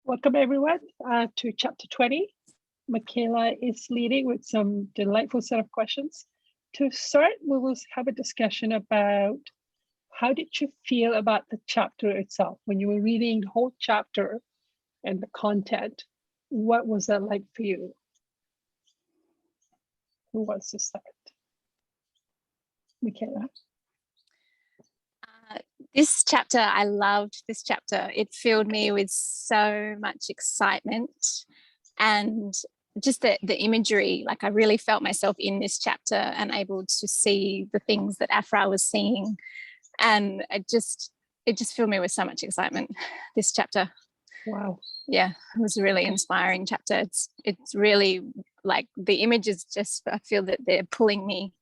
Welcome everyone to chapter 20. Mikhaila is leading with some delightful set of questions. To start, we will have a discussion about how did you feel about the chapter itself? When you were reading the whole chapter and the content, what was that like for you? Who wants to start? Mikhaila. This chapter, I loved this chapter. It filled me with so much excitement and just the imagery. Like I really felt myself in this chapter and able to see the things that Aphraar was seeing. And it just filled me with so much excitement, this chapter. Wow. Yeah, it was a really inspiring chapter. It's really like the images just, I feel that they're pulling me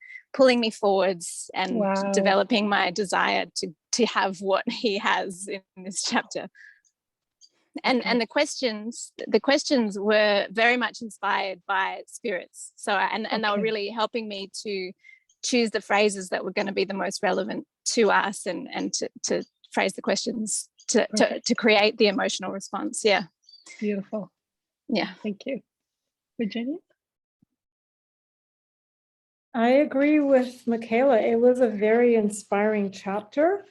forwards and developing my desire to have what he has in this chapter. And the questions were very much inspired by spirits. So and they were really helping me to choose the phrases that were going to be the most relevant to us and to phrase the questions to create the emotional response. Yeah. Beautiful. Yeah. Thank you. Virginia? I agree with Mikhaila. It was a very inspiring chapter.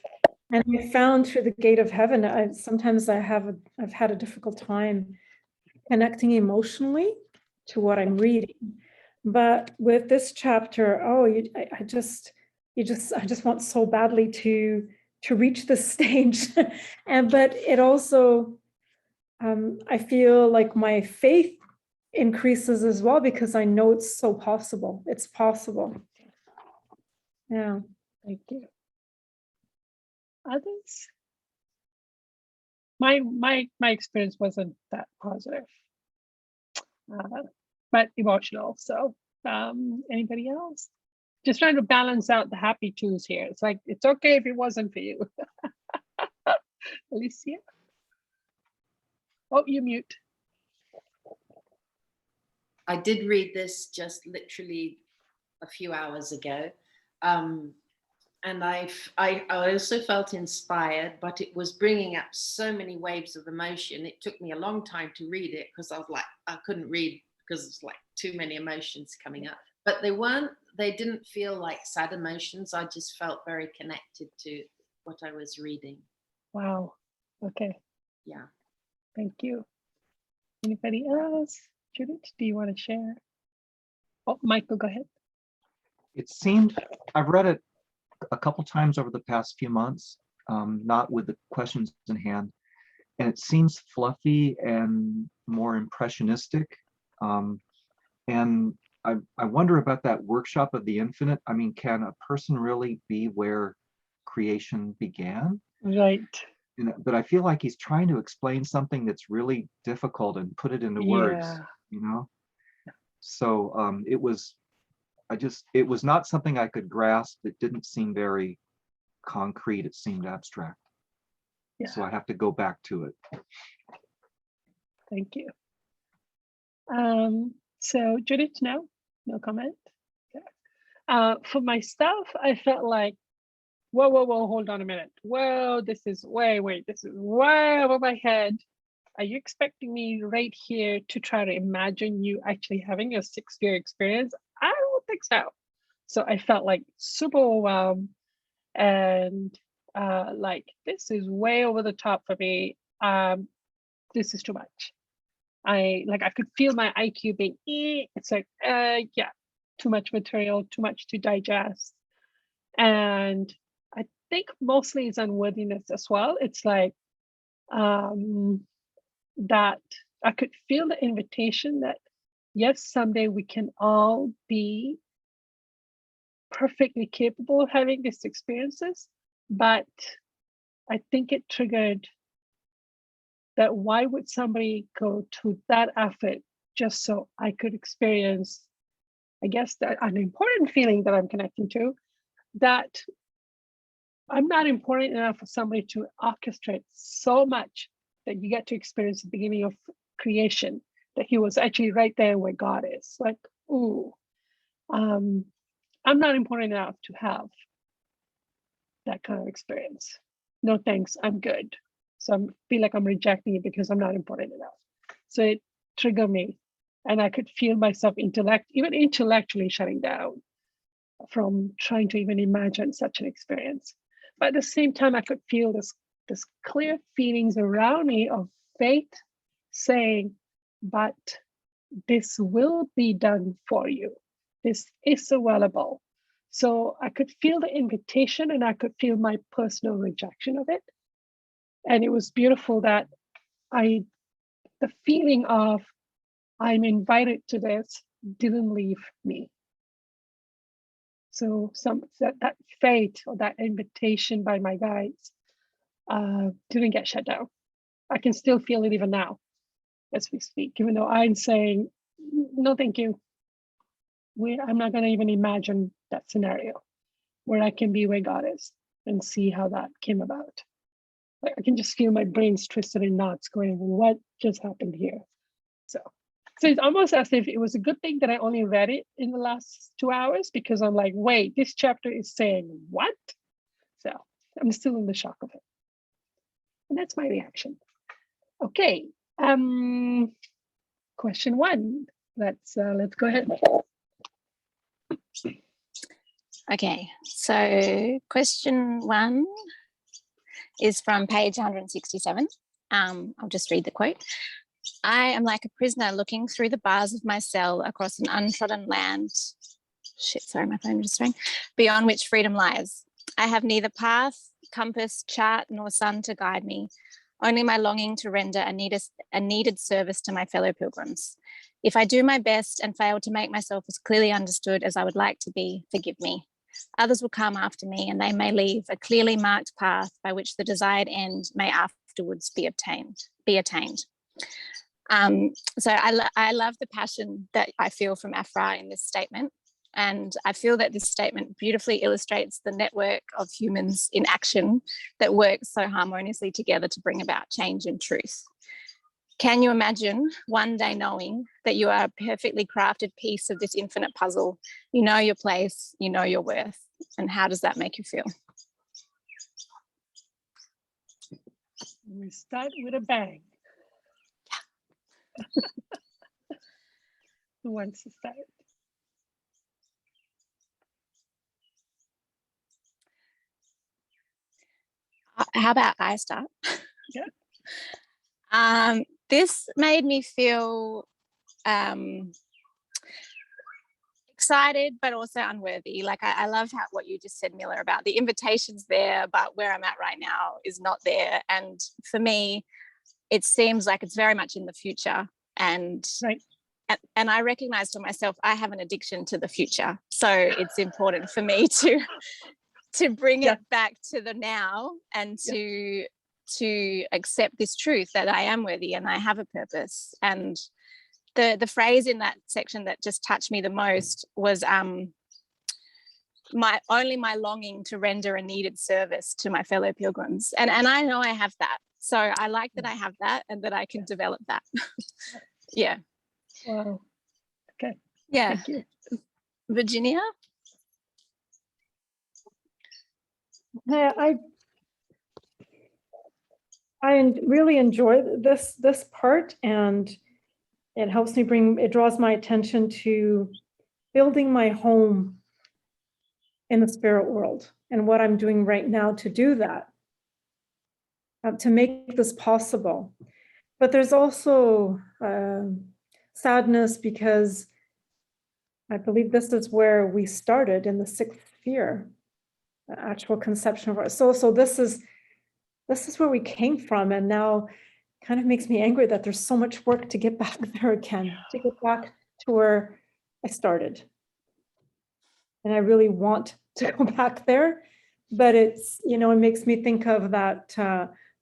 And I found through the gate of heaven, I've had a difficult time connecting emotionally to what I'm reading. But with this chapter, I just want so badly to reach this stage. But it also, I feel like my faith increases as well because I know it's so possible. It's possible. Yeah. Thank you. Others? My experience wasn't that positive, but emotional. So anybody else? Just trying to balance out the happy twos here. It's like, it's okay if it wasn't for you. Alicia? Oh, you mute. I did read this just literally a few hours ago. And I also felt inspired, but it was bringing up so many waves of emotion. It took me a long time to read it because I was like, I couldn't read because it's like too many emotions coming up. But they didn't feel like sad emotions. I just felt very connected to what I was reading. Wow. Okay. Yeah. Thank you. Anybody else? Judith, do you want to share? Oh, Michael, go ahead. It seemed, I've read it a couple times over the past few months, not with the questions in hand, and it seems fluffy and more impressionistic. And I wonder about that workshop of the infinite. I mean, can a person really be where creation began? Right. But I feel like he's trying to explain something that's really difficult and put it into words, you know? So it was not something I could grasp. It didn't seem very concrete. It seemed abstract. Yeah. So I have to go back to it. Thank you. So Judith, no comment. Okay. For myself, I felt like, whoa, hold on a minute. Whoa, this is this is way over my head. Are you expecting me right here to try to imagine you actually having a 6-year experience? I don't think so. So I felt like super overwhelmed and like, this is way over the top for me. This is too much. I could feel my IQ being, it's like, yeah, too much material, too much to digest. And I think mostly it's unworthiness as well. It's like that I could feel the invitation that, yes, someday we can all be perfectly capable of having these experiences, but I think it triggered that why would somebody go to that effort just so I could experience, I guess, that an important feeling that I'm connecting to, that I'm not important enough for somebody to orchestrate so much that you get to experience the beginning of creation, that he was actually right there where God is. Like, ooh, I'm not important enough to have that kind of experience. No thanks, I'm good. So I feel like I'm rejecting it because I'm not important enough. So it triggered me, and I could feel myself even intellectually shutting down from trying to even imagine such an experience. But at the same time, I could feel this clear feelings around me of faith saying, but this will be done for you. This is available. So I could feel the invitation, and I could feel my personal rejection of it. And it was beautiful that the feeling of I'm invited to this didn't leave me. So that fate or that invitation by my guides didn't get shut down. I can still feel it even now as we speak, even though I'm saying, no, thank you. I'm not going to even imagine that scenario where I can be where God is and see how that came about. I can just feel my brain's twisted in knots going, what just happened here? So it's almost as if it was a good thing that I only read it in the last 2 hours, because I'm like, wait, this chapter is saying what? So I'm still in the shock of it. And that's my reaction. Okay. Question 1. Let's go ahead. Okay, so question 1 is from page 167. I'll just read the quote. I am like a prisoner looking through the bars of my cell across an untrodden land. Shit, sorry, my phone just rang. Beyond which freedom lies. I have neither path, compass, chart, nor sun to guide me. Only my longing to render a needed service to my fellow pilgrims. If I do my best and fail to make myself as clearly understood as I would like to be, forgive me. Others will come after me, and they may leave a clearly marked path by which the desired end may afterwards be attained. So I love the passion that I feel from Aphraar in this statement. And I feel that this statement beautifully illustrates the network of humans in action that work so harmoniously together to bring about change and truth. Can you imagine one day knowing that you are a perfectly crafted piece of this infinite puzzle? You know your place, you know your worth. And how does that make you feel? We start with a bang. Who wants to start? How about I start? Yeah. This made me feel excited, but also unworthy. Like I love what you just said, Mila, about the invitation's there, but where I'm at right now is not there. And for me, it seems like it's very much in the future. And right. And I recognize for myself, I have an addiction to the future. So it's important for me to bring it back to the now and to accept this truth that I am worthy and I have a purpose. And the phrase in that section that just touched me the most was my longing to render a needed service to my fellow pilgrims. And I know I have that. So I like that I have that and that I can develop that. Yeah. Wow. Okay. Yeah. Thank you. Virginia? Yeah, I really enjoy this part, and it draws my attention to building my home in the spirit world and what I'm doing right now to do that, to make this possible. But there's also sadness, because I believe this is where we started, in the 6th sphere, the actual conception of our soul. So this is where we came from, and now kind of makes me angry that there's so much work to get back there again, to get back to where I started. And I really want to go back there, but it's, it makes me think of that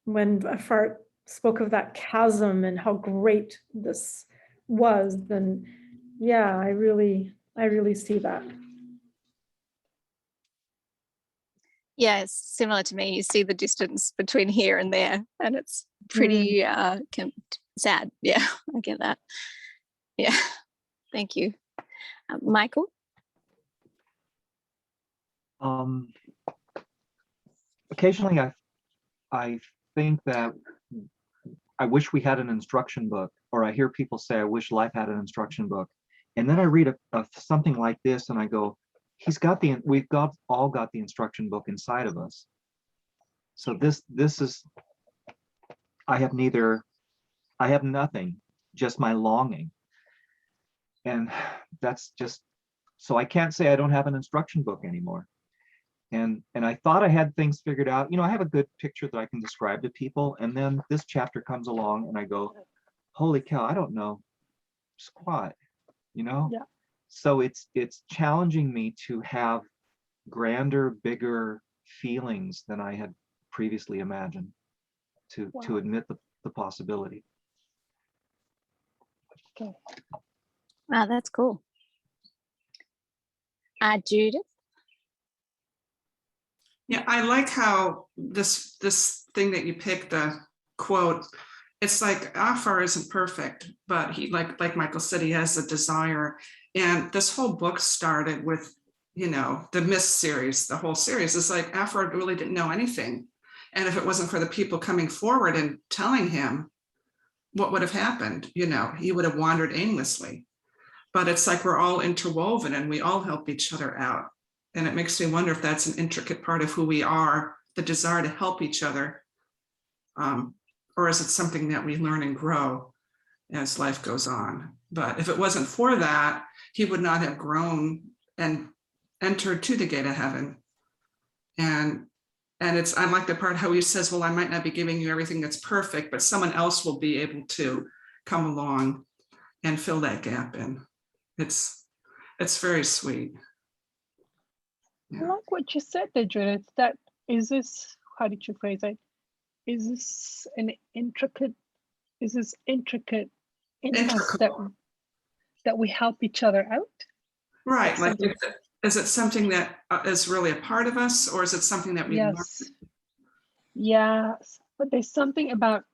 when Aphraar spoke of that chasm and how great this was, then yeah, I really see that. Yeah, it's similar to me. You see the distance between here and there, and it's pretty sad. Yeah, I get that. Yeah, thank you. Michael? Occasionally I think that I wish we had an instruction book, or I hear people say, I wish life had an instruction book. And then I read something like this and I go, all got the instruction book inside of us. So this is, I have nothing, just my longing. And that's just, so I can't say I don't have an instruction book anymore. And I thought I had things figured out. I have a good picture that I can describe to people. And then this chapter comes along and I go, holy cow, I don't know squat, Yeah. So it's challenging me to have grander, bigger feelings than I had previously imagined, to admit the possibility. Okay. Wow, that's cool. Judith? Yeah, I like how this thing that you picked, the quote, it's like Aphraar isn't perfect, but he, like Michael said, he has a desire. And this whole book started with, the Mist series. The whole series is like Aphraar really didn't know anything. And if it wasn't for the people coming forward and telling him what would have happened, he would have wandered aimlessly. But it's like we're all interwoven and we all help each other out. And it makes me wonder if that's an intricate part of who we are, the desire to help each other. Or is it something that we learn and grow as life goes on? But if it wasn't for that, he would not have grown and entered to the gate of heaven. And I like the part how he says, well, I might not be giving you everything that's perfect, but someone else will be able to come along and fill that gap in. It's very sweet. I like what you said there, Judith. How did you phrase it? Is this intricate in us that we help each other out? Right. Like, is it something that is really a part of us, or is it something that we learn? Yes, but there's something about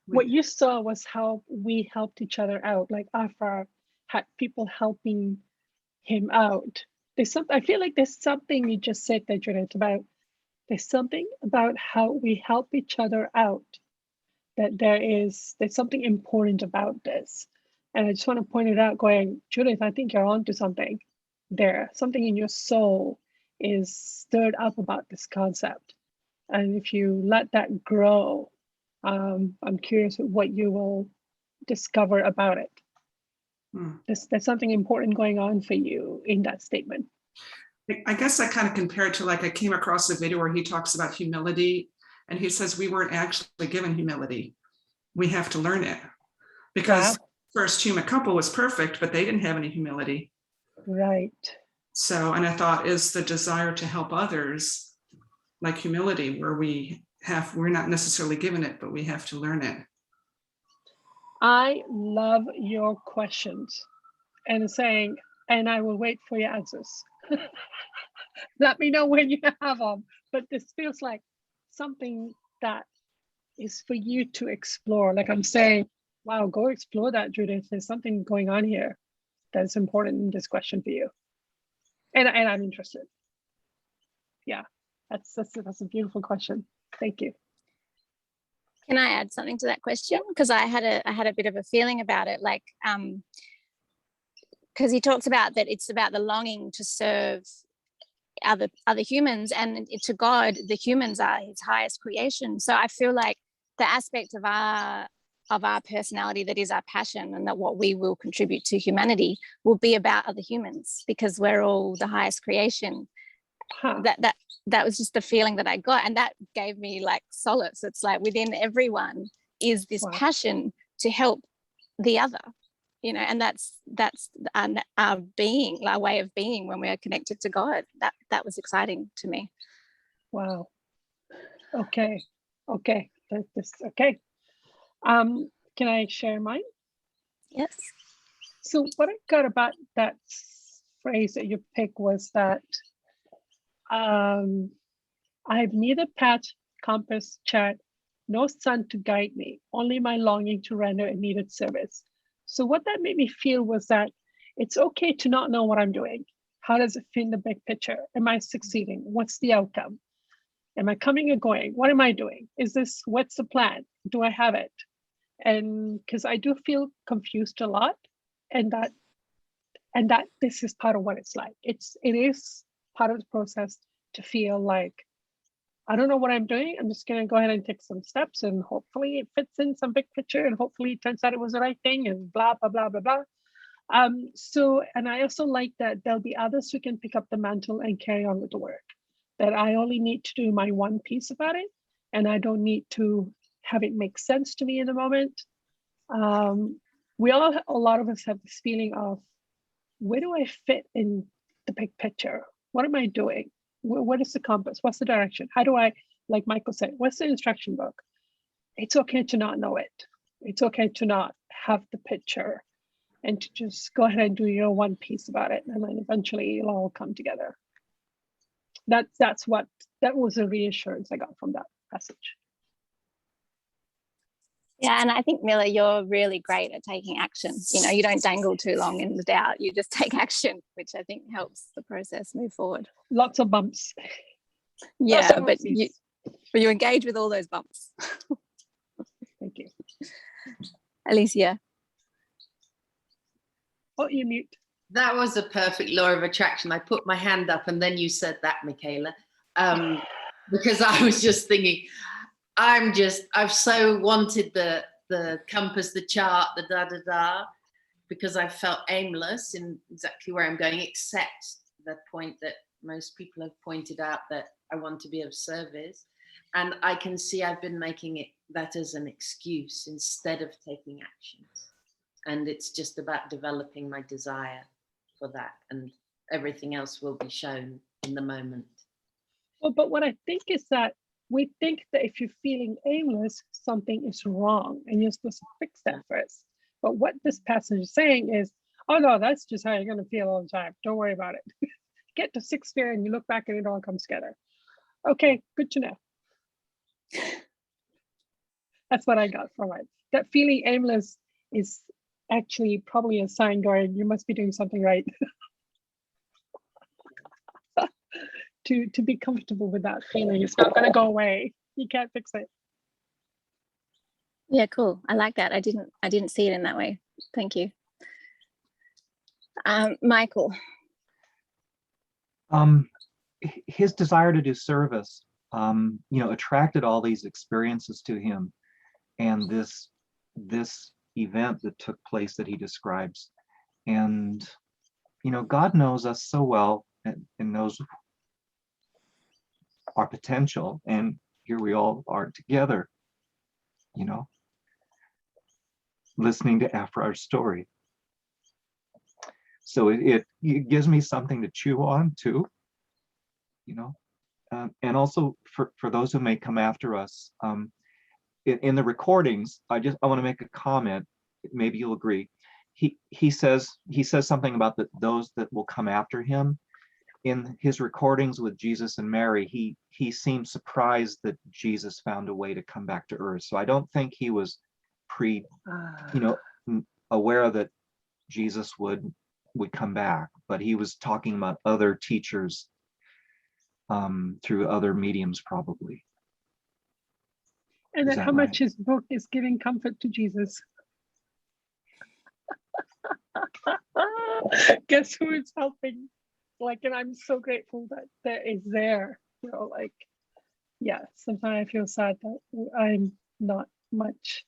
what you saw was how we helped each other out. Like Aphraar had people helping him out. I feel like there's something you just said there, Judith, about there's something about how we help each other out, that there's something important about this. And I just want to point it out going, Judith, I think you're onto something there. Something in your soul is stirred up about this concept. And if you let that grow, I'm curious what you will discover about it. There's something important going on for you in that statement. I guess I kind of compare it to, like, I came across a video where he talks about humility, and he says we weren't actually given humility. We have to learn it, because first human couple was perfect, but they didn't have any humility. Right. So, and I thought, is the desire to help others like humility, where we're not necessarily given it, but we have to learn it. I love your questions and saying, and I will wait for your answers. Let me know when you have them. But this feels like something that is for you to explore. Like I'm saying, wow, go explore that, Judith. There's something going on here that's important in this question for you. And I'm interested. Yeah, that's a beautiful question. Thank you. Can I add something to that question? Because I had a bit of a feeling about it, like, because he talks about that it's about the longing to serve other humans, and to God, the humans are his highest creation. So I feel like the aspect of our personality that is our passion, and that what we will contribute to humanity will be about other humans, because we're all the highest creation. That was just the feeling that I got, and that gave me like solace. It's like within everyone is this passion to help the other, and that's our being, our way of being when we are connected to God. That was exciting to me. Wow. Okay. Okay. Okay. Can I share mine? Yes. So what I got about that phrase that you picked was that I have neither path, compass, chart, no sun to guide me, only my longing to render a needed service. So what that made me feel was that it's okay to not know what I'm doing. How does it fit in the big picture? Am I succeeding? What's the outcome? Am I coming or going? What am I doing? What's the plan? Do I have it? And because I do feel confused a lot, and that this is part of what it's like. It is part of the process to feel like, I don't know what I'm doing. I'm just going to go ahead and take some steps, and hopefully it fits in some big picture, and hopefully it turns out it was the right thing, and blah, blah, blah, blah, blah. So, and I also like that there'll be others who can pick up the mantle and carry on with the work, that I only need to do my one piece about it, and I don't need to have it make sense to me in the moment. A lot of us have this feeling of, where do I fit in the big picture? What am I doing? What is the compass? What's the direction? How do I, like Michael said, what's the instruction book? It's okay to not know it. It's okay to not have the picture, and to just go ahead and do your one piece about it. And then eventually it'll all come together. That was a reassurance I got from that passage. Yeah, and I think, Mila, you're really great at taking action. You know, you don't dangle too long in the doubt. You just take action, which I think helps the process move forward. Lots of bumps. Yeah, but you engage with all those bumps. Thank you. Alicia. Oh, you mute. That was a perfect law of attraction. I put my hand up and then you said that, Mikhaila, because I was just thinking, I've so wanted the compass, the chart, the da-da-da, because I felt aimless in exactly where I'm going, except the point that most people have pointed out, that I want to be of service. And I can see I've been making that as an excuse instead of taking actions. And it's just about developing my desire for that, and everything else will be shown in the moment. Well, but what I think is that we think that if you're feeling aimless, something is wrong and you're supposed to fix that first. But what this passage is saying is, oh no, that's just how you're going to feel all the time. Don't worry about it. Get to sixth sphere and you look back and it all comes together. Okay, good to know. That's what I got from it. That feeling aimless is actually probably a sign going, you must be doing something right. To be comfortable with that feeling. It's not going to go away. You can't fix it. Yeah, cool. I like that. I didn't see it in that way. Thank you. Michael. His desire to do service, attracted all these experiences to him, and this event that took place that he describes. And God knows us so well, and knows our potential, and here we all are together, listening to Aphraar's story. So it gives me something to chew on too, and also for those who may come after us, in the recordings, I want to make a comment. Maybe you'll agree. He says something about those that will come after him. In his recordings with Jesus and Mary, he seemed surprised that Jesus found a way to come back to earth. So I don't think he was aware that Jesus would come back, but he was talking about other teachers through other mediums probably. And then how much his book is giving comfort to Jesus. Guess who is helping? And I'm so grateful that is there. Sometimes I feel sad that I'm not much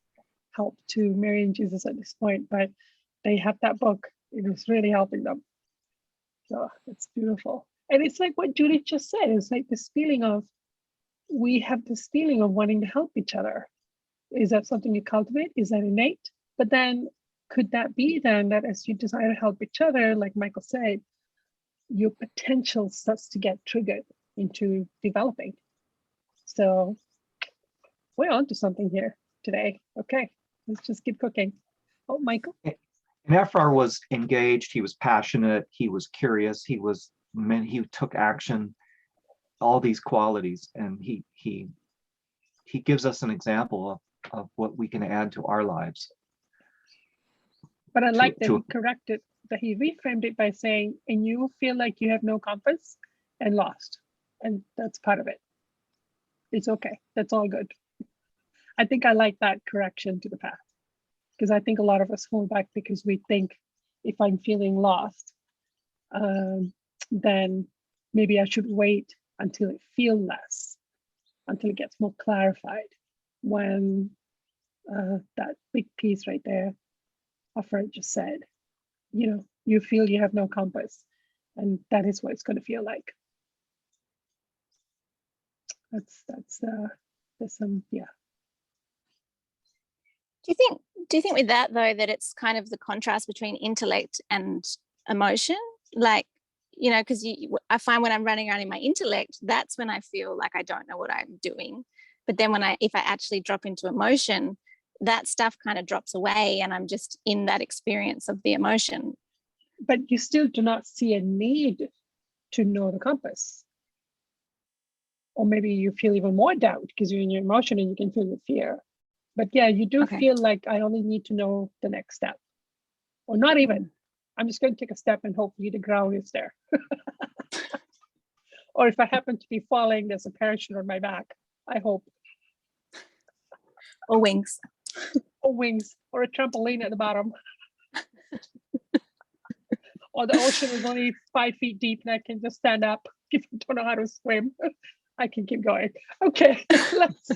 help to Mary and Jesus at this point, but they have that book. It was really helping them. So it's beautiful. And it's like what Judith just said. It's like this feeling of, we have this feeling of wanting to help each other. Is that something you cultivate? Is that innate? But then could that be then that as you desire to help each other, like Michael said, your potential starts to get triggered into developing? So we're on to something here today. Okay, let's just keep cooking. Oh, Michael. And Aphraar was engaged. He was passionate. He was curious. He took action. All these qualities, and he gives us an example of what we can add to our lives. But I like that he corrected, that he reframed it by saying, and you feel like you have no compass and lost. And that's part of it. It's okay. That's all good. I think I like that correction to the path, because I think a lot of us hold back because we think if I'm feeling lost, then maybe I should wait until it feels less, until it gets more clarified. When that big piece right there, Aphraar just said, you know, you feel you have no compass, and that is what it's going to feel like. That's some, yeah. Do you think with that though, that it's kind of the contrast between intellect and emotion? Like, you know, because I find when I'm running around in my intellect, that's when I feel like I don't know what I'm doing. But then if I actually drop into emotion, that stuff kind of drops away and I'm just in that experience of the emotion. But you still do not see a need to know the compass. Or maybe you feel even more doubt because you're in your emotion and you can feel the fear. But yeah, you do feel like I only need to know the next step. Or not even. I'm just going to take a step and hopefully the ground is there. Or if I happen to be falling, there's a parachute on my back. I hope. Or wings. Or wings. Or a trampoline at the bottom. Or the ocean is only 5 feet deep and I can just stand up. If I don't know how to swim, I can keep going. Okay, let's.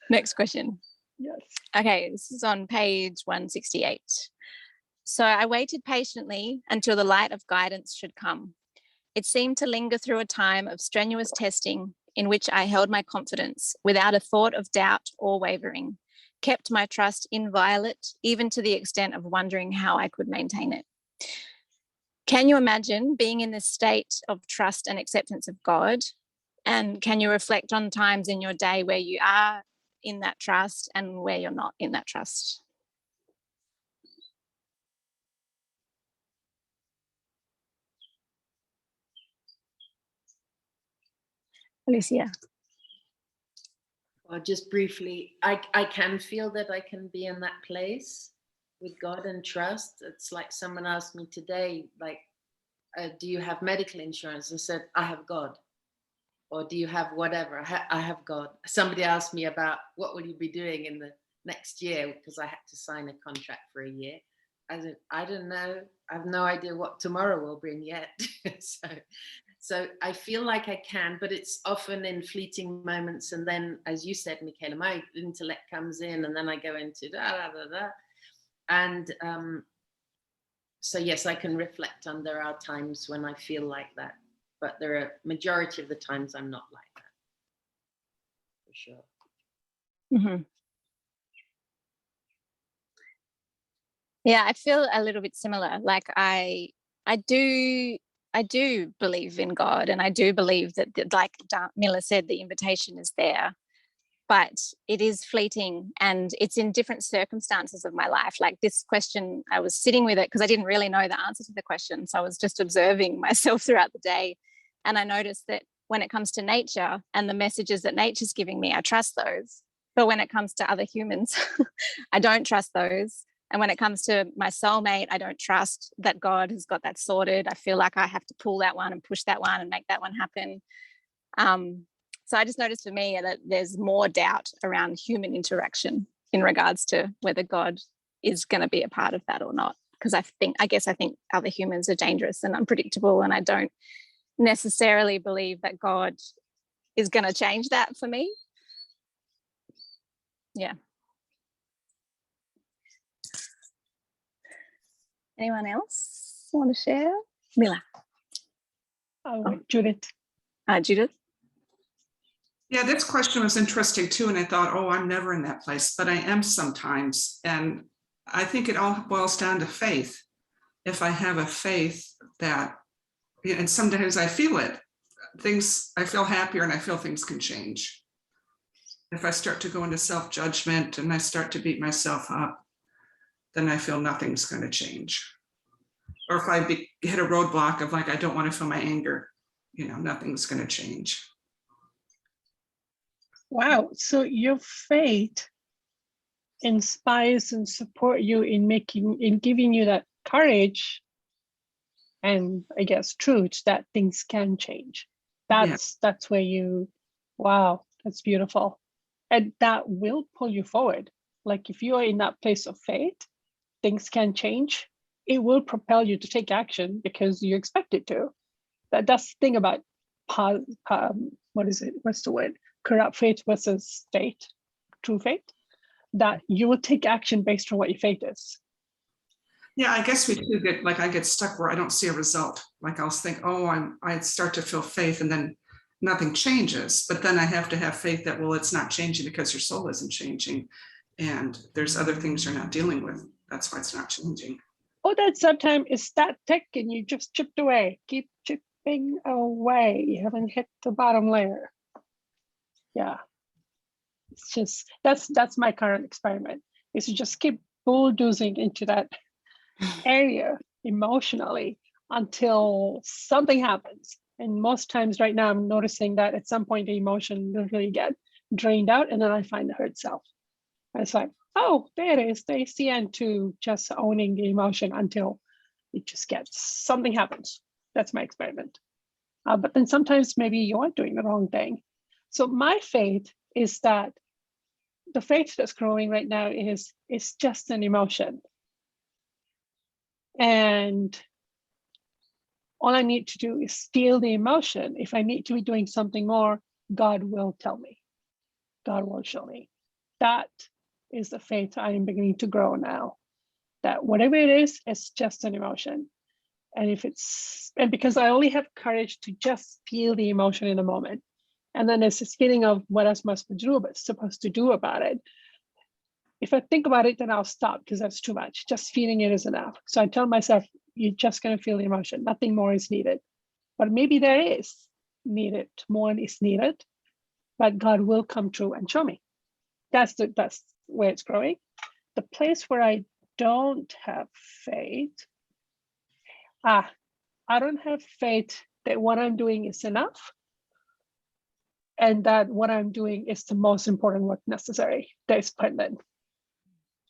Next question. Yes. Okay, this is on page 168. So I waited patiently until the light of guidance should come. It seemed to linger through a time of strenuous testing in which I held my confidence without a thought of doubt or wavering, kept my trust inviolate, even to the extent of wondering how I could maintain it. Can you imagine being in this state of trust and acceptance of God? And can you reflect on times in your day where you are in that trust and where you're not in that trust? Alicia. Well, just briefly, I can feel that I can be in that place with God and trust. It's like someone asked me today, like, do you have medical insurance? I said, I have God. Or do you have whatever? I have God. Somebody asked me about what will you be doing in the next year, because I had to sign a contract for a year. I said, I don't know. I have no idea what tomorrow will bring yet. So I feel like I can, but it's often in fleeting moments. And then, as you said, Mikhaila, my intellect comes in and then I go into da, da, da, da. And so, yes, I can reflect on there are times when I feel like that, but there are majority of the times I'm not like that, for sure. Mm-hmm. Yeah, I feel a little bit similar. Like I do believe in God, and I do believe that, like Miller said, the invitation is there, but it is fleeting and it's in different circumstances of my life. Like this question, I was sitting with it because I didn't really know the answer to the question. So I was just observing myself throughout the day. And I noticed that when it comes to nature and the messages that nature's giving me, I trust those. But when it comes to other humans, I don't trust those. And when it comes to my soulmate, I don't trust that God has got that sorted. I feel like I have to pull that one and push that one and make that one happen. So I just noticed for me that there's more doubt around human interaction in regards to whether God is going to be a part of that or not. Because I guess I think other humans are dangerous and unpredictable, and I don't necessarily believe that God is going to change that for me. Yeah. Anyone else want to share? Mila. Oh, Judith. Judith. Yeah, this question was interesting too. And I thought, oh, I'm never in that place, but I am sometimes. And I think it all boils down to faith. If I have a faith that, and sometimes I feel it, I feel happier and I feel things can change. If I start to go into self-judgment and I start to beat myself up, then I feel nothing's going to change. Or if I hit a roadblock of like, I don't want to feel my anger, nothing's going to change. Wow. So your faith inspires and support you in giving you that courage and I guess truth that things can change. That's where you Wow, that's beautiful. And that will pull you forward. Like if you are in that place of faith, things can change. It will propel you to take action because you expect it to. That's the thing about what is it? What's the word? Corrupt faith versus faith, true faith. That you will take action based on what your faith is. Yeah, I guess we do get, like, I get stuck where I don't see a result. Like I'll think, oh, I start to feel faith and then nothing changes. But then I have to have faith that, well, it's not changing because your soul isn't changing. And there's other things you're not dealing with. That's why it's not changing. Or that sometimes it's static and you just chipped away. Keep chipping away. You haven't hit the bottom layer. Yeah. It's just, that's my current experiment, is to just keep bulldozing into that area emotionally until something happens. And most times right now, I'm noticing that at some point the emotion literally get drained out, and then I find the hurt self. And it's like, oh, there it is. There's the end to just owning the emotion until it just gets, something happens. That's my experiment. But then sometimes maybe you are doing the wrong thing. So my faith is that the faith that's growing right now is just an emotion. And all I need to do is feel the emotion. If I need to be doing something more, God will tell me. God will show me. That is the faith I am beginning to grow now. That whatever it is, it's just an emotion. And because I only have courage to just feel the emotion in a moment. And then there's this feeling of what else must be supposed to do about it. If I think about it, then I'll stop because that's too much. Just feeling it is enough. So I tell myself, you're just going to feel the emotion. Nothing more is needed. But maybe there is needed. More is needed. But God will come through and show me. That's where it's growing. The place where I don't have faith, I don't have faith that what I'm doing is enough, and that what I'm doing is the most important work necessary that is pertinent.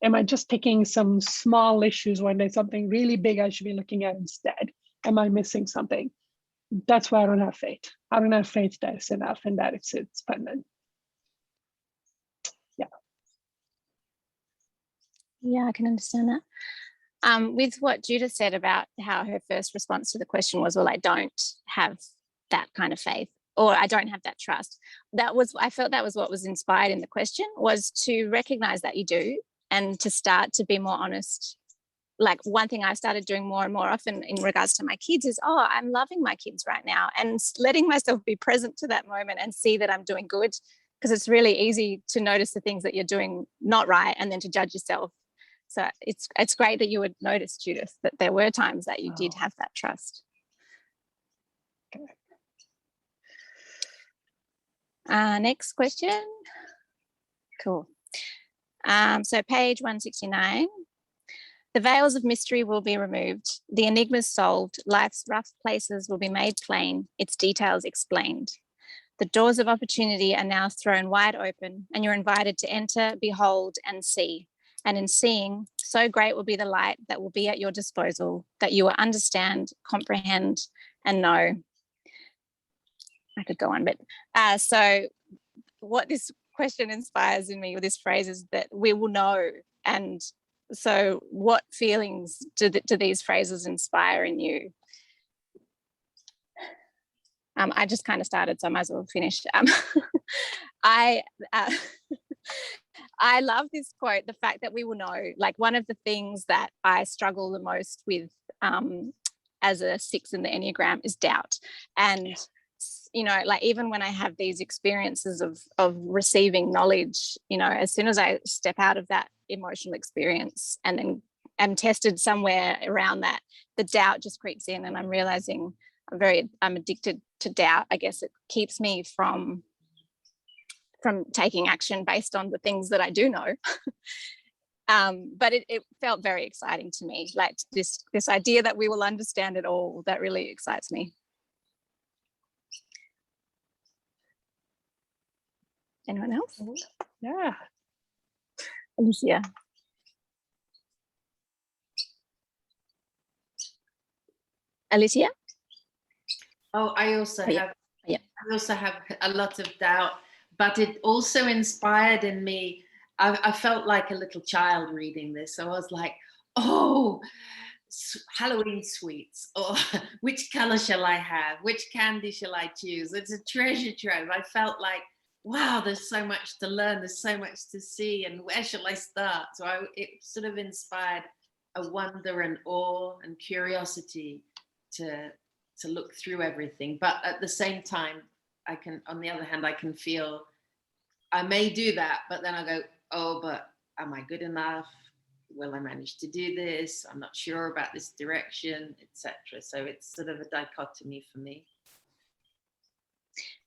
Am I just picking some small issues when there's something really big I should be looking at instead? Am I missing something? That's why I don't have faith. I don't have faith that it's enough and that it's pertinent. Yeah. Yeah, I can understand that. With what Judith said about how her first response to the question was, well, I don't have that kind of faith, or I don't have that trust. I felt that was what was inspired in the question, was to recognize that you do, and to start to be more honest. Like one thing I started doing more and more often in regards to my kids is, oh, I'm loving my kids right now, and letting myself be present to that moment and see that I'm doing good, because it's really easy to notice the things that you're doing not right and then to judge yourself. So it's great that you would notice, Judith, that there were times that you did have that trust. Okay. Next question. Cool. So page 169. The veils of mystery will be removed, the enigmas solved, life's rough places will be made plain, its details explained. The doors of opportunity are now thrown wide open, and you're invited to enter, behold, and see. And in seeing, so great will be the light that will be at your disposal, that you will understand, comprehend, and know. I could go on, but so what this question inspires in me, or this phrase, is that we will know. And so what feelings do these phrases inspire in you? I just kind of started, so I might as well finish. I love this quote, the fact that we will know. Like, one of the things that I struggle the most with as a 6 in the Enneagram is doubt. And, you know, like even when I have these experiences of receiving knowledge, you know, as soon as I step out of that emotional experience and then am tested somewhere around that, the doubt just creeps in, and I'm realizing I'm addicted to doubt. I guess it keeps me from taking action based on the things that I do know. But it felt very exciting to me, like this idea that we will understand it all. That really excites me. Anyone else? Yeah. Alicia. Alicia? Oh, I also have I also have a lot of doubt, but it also inspired in me. I felt like a little child reading this. I was like, oh, Halloween sweets, or which color shall I have? Which candy shall I choose? It's a treasure trove. I felt like, wow, there's so much to learn. There's so much to see. And where shall I start? So it sort of inspired a wonder and awe and curiosity to look through everything. But at the same time, on the other hand, I can feel I may do that, but then I go, oh, but am I good enough? Will I manage to do this? I'm not sure about this direction, etc. So it's sort of a dichotomy for me.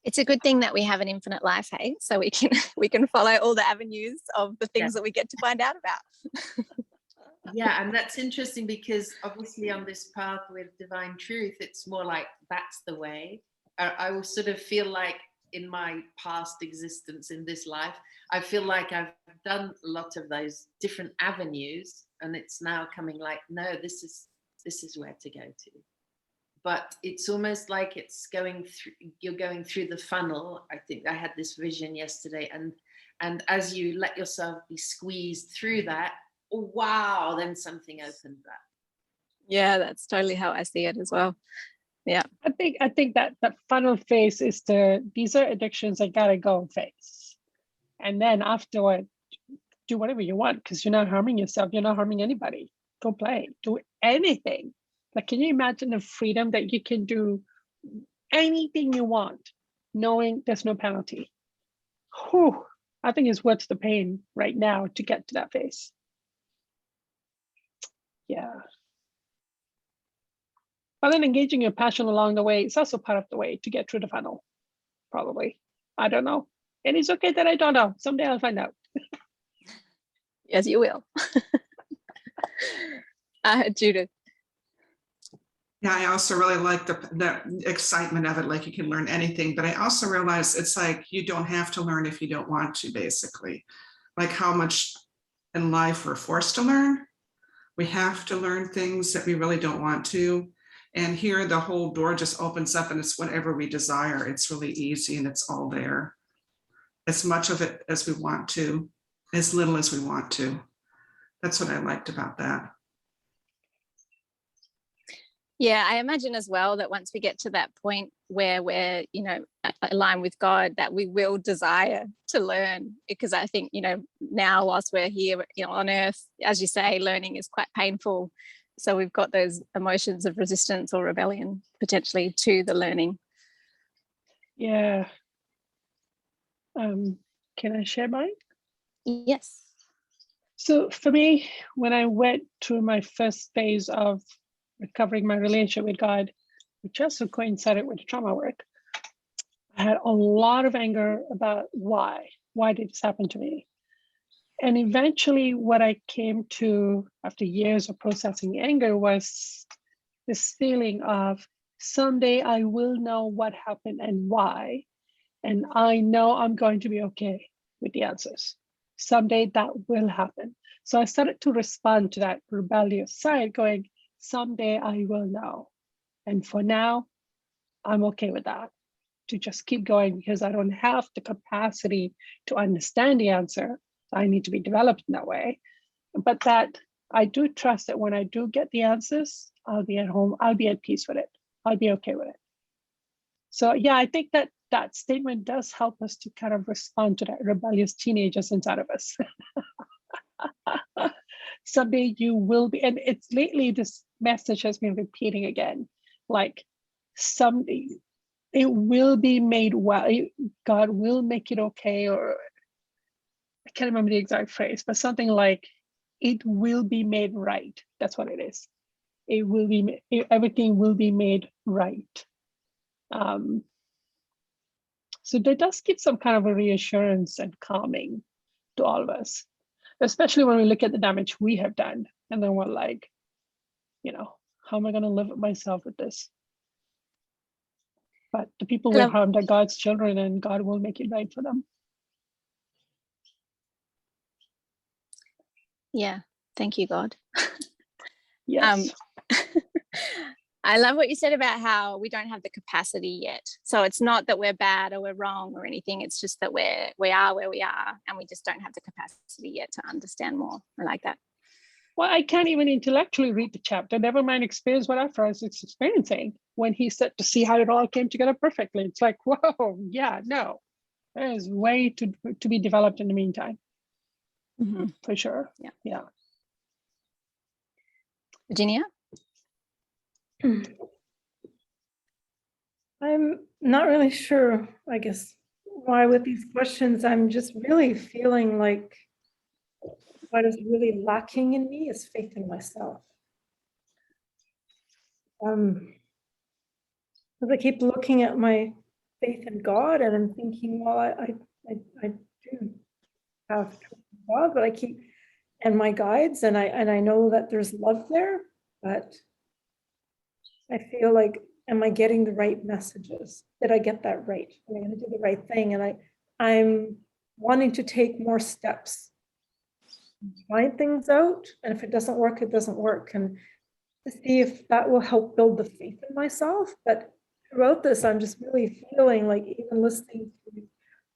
It's a good thing that we have an infinite life, hey? So we can follow all the avenues of the things that we get to find out about. Yeah, and that's interesting because obviously on this path with divine truth, it's more like that's the way. I will sort of feel like in my past existence in this life, I feel like I've done a lot of those different avenues, and it's now coming like, no, this is where to go to. But it's almost like you're going through the funnel. I think I had this vision yesterday, and as you let yourself be squeezed through that, oh, wow, then something opens up. Yeah, that's totally how I see it as well. Yeah, I think that funnel phase is these are addictions I gotta go phase, and then afterward, do whatever you want because you're not harming yourself. You're not harming anybody. Go play. Do anything. Like, can you imagine the freedom that you can do anything you want, knowing there's no penalty? Whew, I think it's worth the pain right now to get to that phase. Yeah. But then engaging your passion along the way is also part of the way to get through the funnel, probably. I don't know. And it's okay that I don't know. Someday I'll find out. Yes, you will. Judith. Yeah, I also really like the excitement of it, like you can learn anything, but I also realize it's like you don't have to learn if you don't want to, basically. Like how much in life we're forced to learn. We have to learn things that we really don't want to. And here the whole door just opens up and it's whatever we desire. It's really easy and it's all there. As much of it as we want to, as little as we want to. That's what I liked about that. Yeah, I imagine as well that once we get to that point where we're, aligned with God, that we will desire to learn, because I think, now whilst we're here, on earth, as you say, learning is quite painful. So we've got those emotions of resistance or rebellion potentially to the learning. Yeah. Can I share mine? Yes. So for me, when I went through my first phase of recovering my relationship with God, which also coincided with trauma work, I had a lot of anger about why did this happen to me? And eventually what I came to after years of processing anger was this feeling of someday I will know what happened and why. And I know I'm going to be okay with the answers. Someday that will happen. So I started to respond to that rebellious side going, someday I will know. And for now, I'm okay with that, to just keep going because I don't have the capacity to understand the answer. I need to be developed in that way. But that I do trust that when I do get the answers, I'll be at home, I'll be at peace with it. I'll be okay with it. So yeah, I think that that statement does help us to kind of respond to that rebellious teenagers inside of us. Someday you will be, and it's lately this message has been repeating again, like someday it will be made well. God will make it okay, or I can't remember the exact phrase, but something like it will be made right. That's what it is. It will be, everything will be made right. So that does give some kind of a reassurance and calming to all of us, especially when we look at the damage we have done. And then we're like, how am I going to live with myself with this? But the people we harmed are God's children, and God will make it right for them. Yeah. Thank you, God. Yes. I love what you said about how we don't have the capacity yet. So it's not that we're bad or we're wrong or anything. It's just that we are where we are, and we just don't have the capacity yet to understand more. I like that. Well, I can't even intellectually read the chapter, never mind experience what Aphraar is experiencing when he said to see how it all came together perfectly. It's like, whoa, yeah, no, there is way to be developed in the meantime. Mm-hmm. For sure. Yeah. Virginia? I'm not really sure, I guess, why with these questions. I'm just really feeling like what is really lacking in me is faith in myself. Because I keep looking at my faith in God, and I'm thinking, well, I do have faith in God, but I keep, and my guides, and I know that there's love there, but I feel like, am I getting the right messages? Did I get that right? Am I going to do the right thing? And I'm wanting to take more steps, find things out, and if it doesn't work, it doesn't work, and to see if that will help build the faith in myself. But throughout this, I'm just really feeling like, even listening to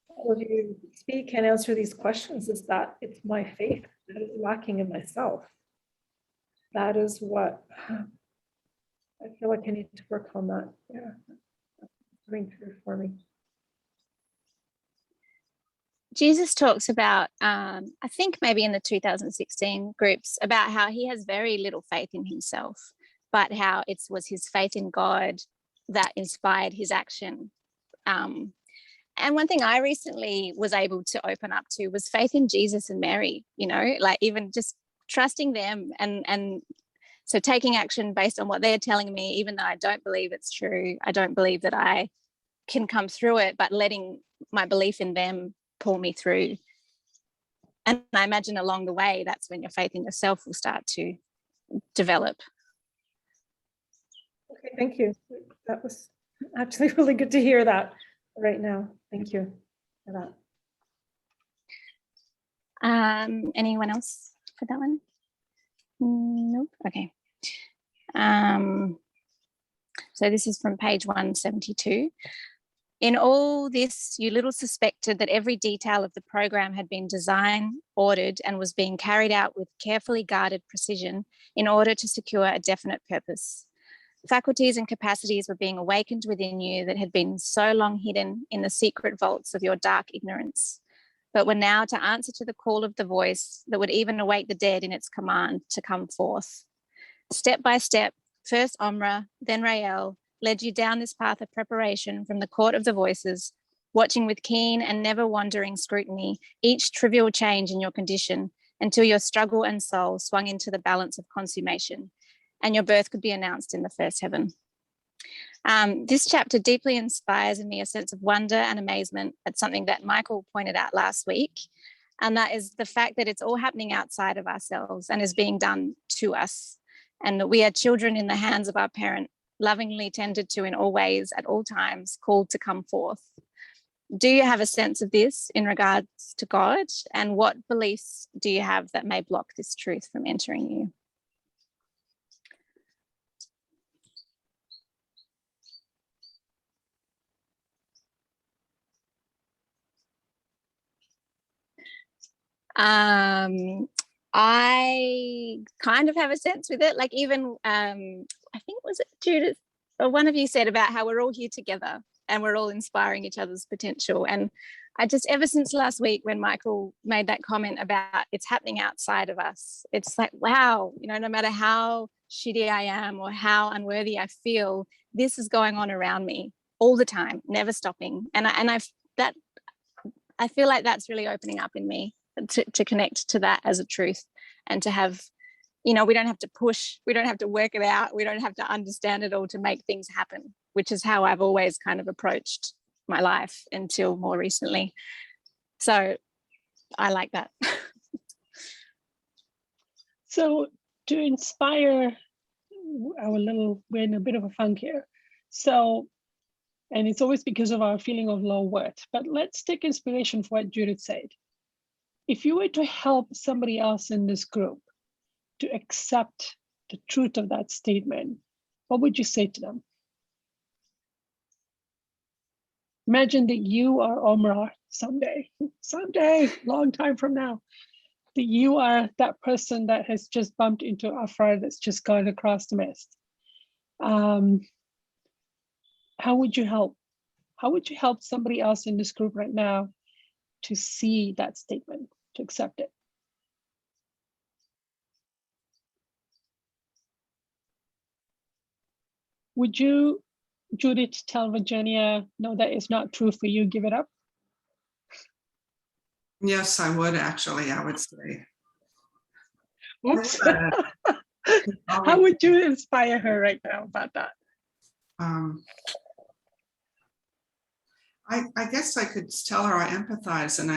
all of you speak and answer these questions, is that it's my faith that is lacking in myself. That is what I feel like I need to work on that. Yeah, that's coming through for me. Jesus talks about, I think maybe in the 2016 groups, about how he has very little faith in himself, but how it was his faith in God that inspired his action. And one thing I recently was able to open up to was faith in Jesus and Mary, like even just trusting them and so taking action based on what they're telling me, even though I don't believe it's true, I don't believe that I can come through it, but letting my belief in them pull me through. And I imagine along the way, that's when your faith in yourself will start to develop. Okay, thank you. That was actually really good to hear that right now. Thank you for that. Anyone else for that one? Nope. Okay. So this is from page 172. In all this, you little suspected that every detail of the program had been designed, ordered, and was being carried out with carefully guarded precision in order to secure a definite purpose. Faculties and capacities were being awakened within you that had been so long hidden in the secret vaults of your dark ignorance, but were now to answer to the call of the voice that would even awake the dead in its command to come forth. Step by step, first Omra, then Rael, led you down this path of preparation from the court of the voices, watching with keen and never wandering scrutiny each trivial change in your condition until your struggle and soul swung into the balance of consummation and your birth could be announced in the first heaven. This chapter deeply inspires in me a sense of wonder and amazement at something that Michael pointed out last week, and that is the fact that it's all happening outside of ourselves and is being done to us, and that we are children in the hands of our parent, lovingly tended to in all ways, at all times, called to come forth. Do you have a sense of this in regards to God? And what beliefs do you have that may block this truth from entering you? I kind of have a sense with it, like even I think, was it Judith or one of you said about how we're all here together and we're all inspiring each other's potential. And I just, ever since last week when Michael made that comment about it's happening outside of us, it's like, wow, no matter how shitty I am or how unworthy I feel, this is going on around me all the time, never stopping. And I feel like that's really opening up in me to connect to that as a truth, and to have, we don't have to push, we don't have to work it out, we don't have to understand it all to make things happen, which is how I've always kind of approached my life until more recently. So I like that. So to inspire we're in a bit of a funk here. So, and it's always because of our feeling of low worth, but let's take inspiration for what Judith said. If you were to help somebody else in this group to accept the truth of that statement, what would you say to them? Imagine that you are Aphraar someday, long time from now, that you are that person that has just bumped into Aphraar that's just gone across the mist. How would you help? How would you help somebody else in this group right now to see that statement, to accept it? Would you, Judith, tell Virginia, no, that is not true for you, give it up? Yes, I would actually, I would say. Oops. How would you inspire her right now about that? I guess I could tell her I empathize and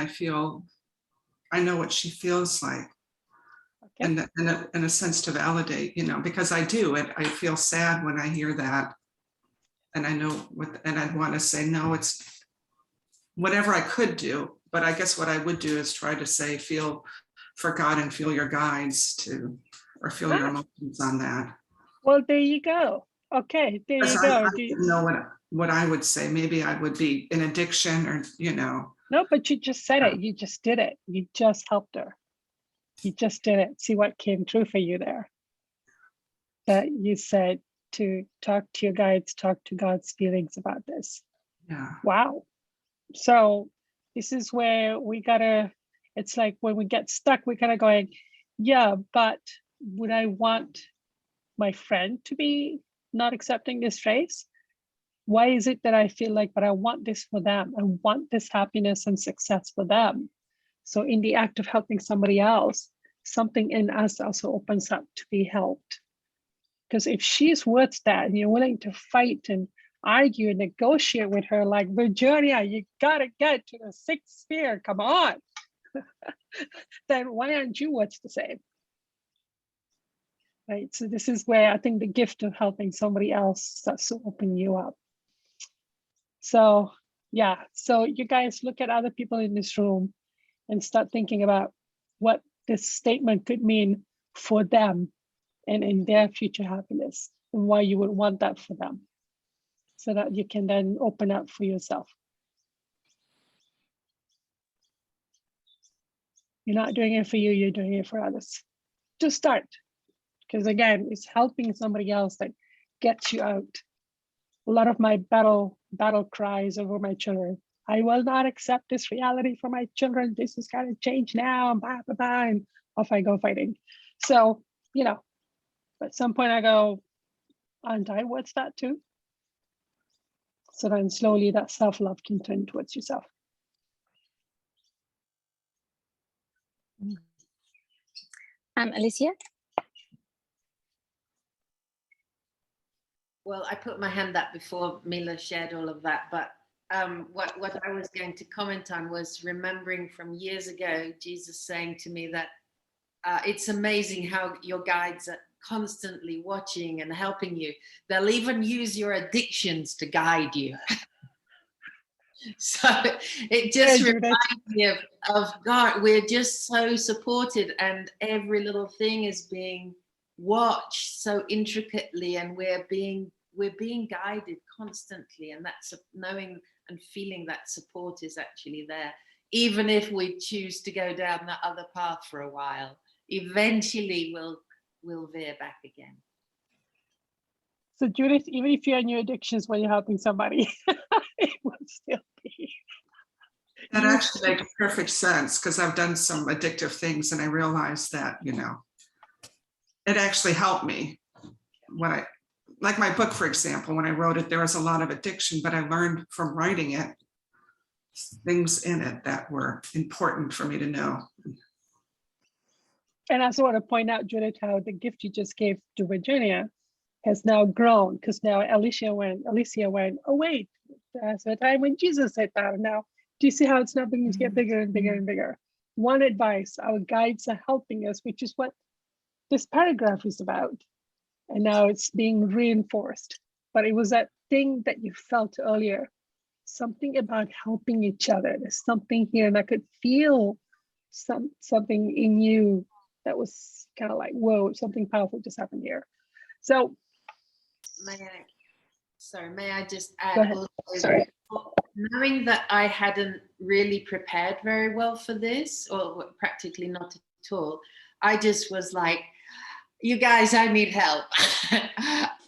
I know what she feels like. Okay. And in a sense to validate, because I do it. I feel sad when I hear that. And I know and I'd want to say, no, it's whatever I could do. But I guess what I would do is try to say, feel for God and feel your guides or feel your emotions on that. Well, there you go. Okay, there you go. I don't know what I would say. Maybe I would be in addiction or, No, but you just said it. You just did it. You just helped her. You just did it. See what came true for you there. That you said to talk to your guides, talk to God's feelings about this. Yeah. Wow. So this is where it's like when we get stuck, we're kind of going, yeah, but would I want my friend to be not accepting this phrase? Why is it that I feel like, but I want this for them. I want this happiness and success for them. So in the act of helping somebody else, something in us also opens up to be helped. Because if she's worth that and you're willing to fight and argue and negotiate with her like, Virginia, you gotta get to the 6th sphere, come on. Then why aren't you what's the same? Right, so this is where I think the gift of helping somebody else starts to open you up. So yeah, so you guys look at other people in this room and start thinking about what this statement could mean for them and in their future happiness and why you would want that for them, so that you can then open up for yourself. You're not doing it for you, you're doing it for others. Just start, because again, it's helping somebody else that gets you out. A lot of my battle cries over my children. I will not accept this reality for my children. This is gotta change now, blah, blah, blah, and off I go fighting. So, at some point I go, aren't I worth that too? So then slowly that self-love can turn towards yourself. Alicia? Well, I put my hand up before Mila shared all of that, but what I was going to comment on was remembering from years ago, Jesus saying to me that it's amazing how your guides are constantly watching and helping you. They'll even use your addictions to guide you. So it just reminds me of God. We're just so supported and every little thing is being watched so intricately, and we're being guided constantly, and that's knowing and feeling that support is actually there. Even if we choose to go down that other path for a while, eventually we'll veer back again. So Judith, even if you're in your addictions when you're helping somebody, it will still be. That actually makes perfect sense, because I've done some addictive things and I realized that, it actually helped me. Like my book, for example, when I wrote it, there was a lot of addiction, but I learned from writing it, things in it that were important for me to know. And I also want to point out, Judith, how the gift you just gave to Virginia has now grown, because now Alicia went, oh wait, that's the time when Jesus said that. And now, do you see how it's now beginning to get bigger and bigger and bigger? One advice, our guides are helping us, which is what this paragraph is about. And now it's being reinforced. But it was that thing that you felt earlier, something about helping each other. There's something here, and I could feel something in you that was kind of like, whoa, something powerful just happened here. So may I just add Go ahead. also, Sorry. knowing that I hadn't really prepared very well for this, or practically not at all, I just was like, you guys, I need help.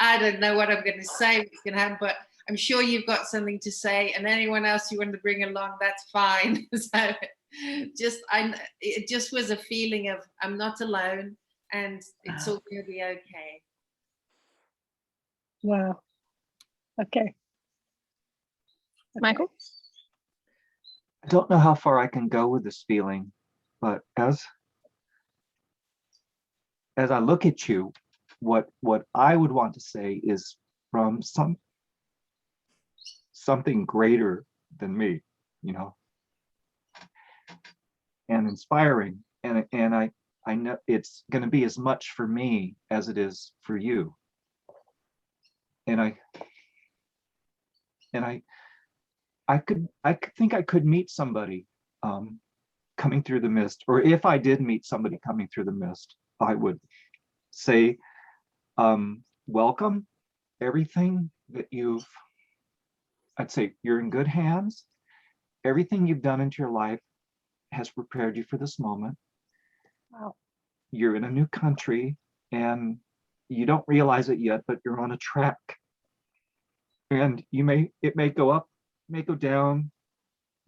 I don't know what I'm going to say, what's going to happen, but I'm sure you've got something to say, and anyone else you want to bring along, that's fine. So it just was a feeling of I'm not alone, and it's all going to be okay. Wow. Okay. Michael? I don't know how far I can go with this feeling, but as I look at you, what I would want to say is from something greater than me, you know, and inspiring. And I know it's going to be as much for me as it is for you. And I think I could meet somebody coming through the mist, or if I did meet somebody coming through the mist, I would say, welcome. Everything that I'd say you're in good hands. Everything you've done into your life has prepared you for this moment. Wow. You're in a new country and you don't realize it yet, but you're on a track. And it may go up, may go down.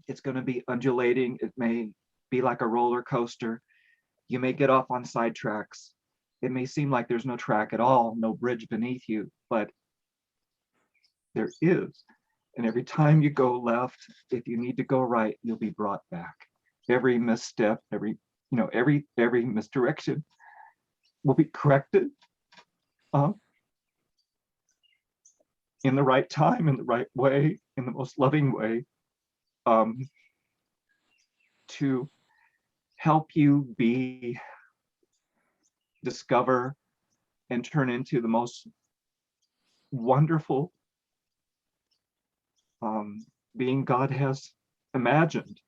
It's going to be undulating. It may be like a roller coaster. You may get off on side tracks. It may seem like there's no track at all, no bridge beneath you, but there is. And every time you go left, if you need to go right, you'll be brought back. Every misstep, every misdirection will be corrected in the right time, in the right way, in the most loving way, to help you discover and turn into the most wonderful being God has imagined.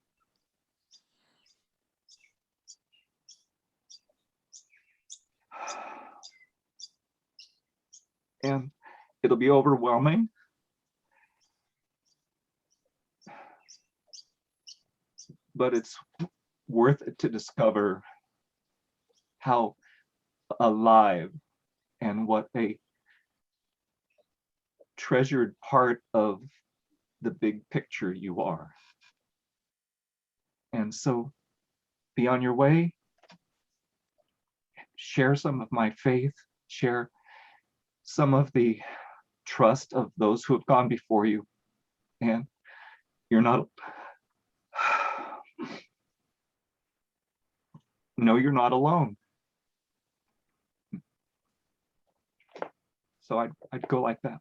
And it'll be overwhelming, but it's worth it to discover how alive and what a treasured part of the big picture you are. And so be on your way, share some of my faith, share some of the trust of those who have gone before you, and you're not, no, you're not alone. So I'd go like that.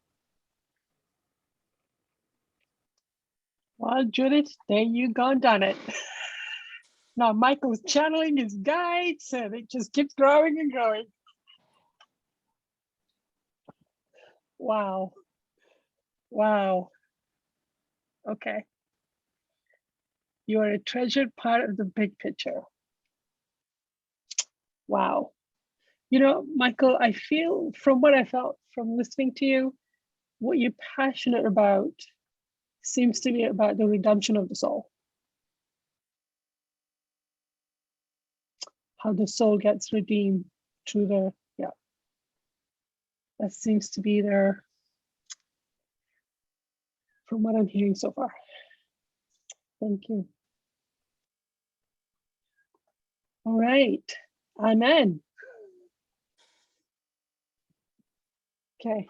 Well, Judith, there you go, done it. Now Michael's channeling his guides and it just keeps growing and growing. Wow. Wow. Okay. You are a treasured part of the big picture. Wow. You know, Michael, I feel from what I felt from listening to you, what you're passionate about seems to be about the redemption of the soul. How the soul gets redeemed through that seems to be there from what I'm hearing so far. Thank you. All right, amen. Okay.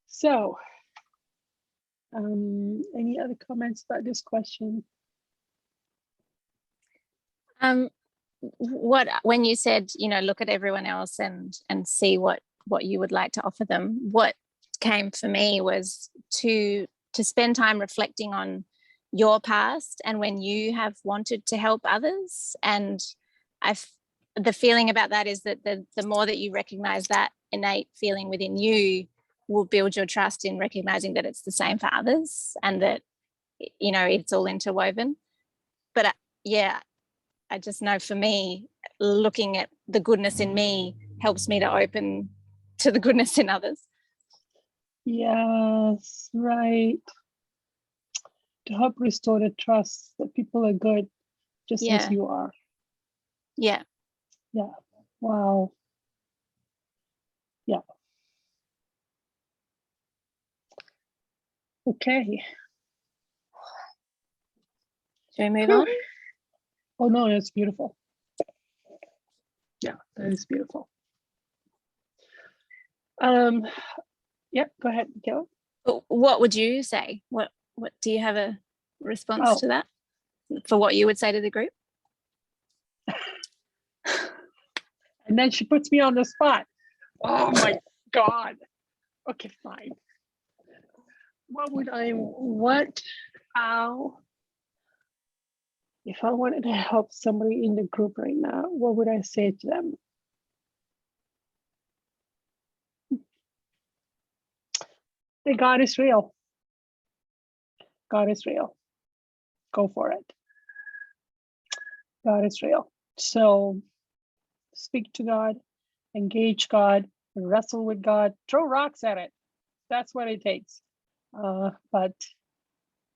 So, any other comments about this question? When you said, you know, look at everyone else and see what you would like to offer them, what came for me was to spend time reflecting on your past and when you have wanted to help others. And the feeling about that is that the more that you recognize that innate feeling within you will build your trust in recognizing that it's the same for others and that, you know, it's all interwoven. But yeah, I just know for me, looking at the goodness in me helps me to open to the goodness in others. Yes, right. To help restore the trust that people are good just as you are. Yeah. Yeah. Wow. Yeah. Okay. Shall we move on? Oh no, it's beautiful. Yeah, that is beautiful. Yeah, go ahead, Mikhaila. What would you say? What do you have a response to that for what you would say to the group? And then she puts me on the spot. Oh my God. Okay, fine. How, if I wanted to help somebody in the group right now, what would I say to them? That God is real. God is real. Go for it. God is real. So speak to God, engage God, wrestle with God, throw rocks at it. That's what it takes. But